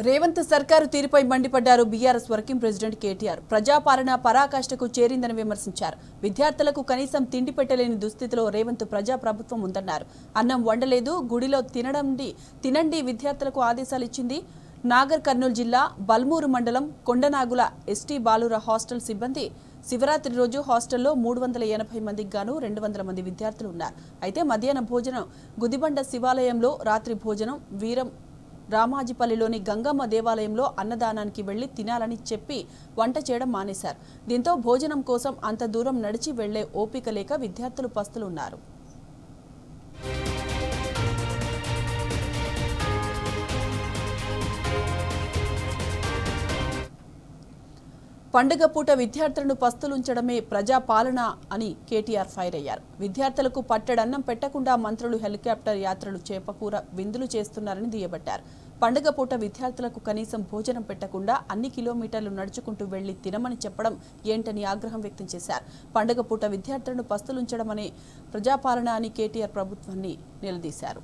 రేవంత్ సర్కారు తీరుపై మండిపడ్డారు బీఆర్ఎస్ వర్కింగ్ ప్రెసిడెంట్ కేటీఆర్. ప్రజాపాలన పరాకాష్ఠకు చేరిందని విమర్శించారు. విద్యార్థులకు కనీసం తిండి పెట్టలేని దుస్థితిలో రేవంత్ ప్రజాప్రభుత్వం ఉందన్నారు. అన్నం వండలేదు, గుడిలో తినండి విద్యార్థులకు ఆదేశాలు ఇచ్చింది. నాగర్ కర్నూలు జిల్లా బల్మూరు మండలం కొండనాగుల ఎస్టీ బాలుర హాస్టల్ సిబ్బంది శివరాత్రి రోజు హాస్టల్లో 380 మందికి గాను 200 మంది విద్యార్థులు ఉన్నారు. అయితే మధ్యాహ్న భోజనం గుదిబండ శివాలయంలో, రాత్రి భోజనం వీరం రామాజిపల్లిలోని గంగమ్మ దేవాలయంలో అన్నదానానికి వెళ్లి తినాలని చెప్పి వంట చేయడం మానేశారు. దీంతో భోజనం కోసం అంత దూరం నడిచి వెళ్లే ఓపిక లేక విద్యార్థులు పస్తులు ఉన్నారు. పండుగ పూట విద్యార్థులను పస్తులుంచడమే ప్రజాపాలన అని కేటీఆర్ ఫైర్ అయ్యారు. విద్యార్థులకు పట్టడన్నం పెట్టకుండా మంత్రులు హెలికాప్టర్ యాత్రలు, చేపకూర విందులు చేస్తున్నారని దుయ్యబట్టారు. పండుగ పూట విద్యార్థులకు కనీసం భోజనం పెట్టకుండా అన్ని కిలోమీటర్లు నడుచుకుంటూ వెళ్లి తినమని చెప్పడం ఏంటని ఆగ్రహం వ్యక్తం చేశారు. పండుగ పూట విద్యార్థులను పస్తులుంచడం అనే ప్రజాపాలన అని కేటీఆర్ ప్రభుత్వాన్ని నిలదీశారు.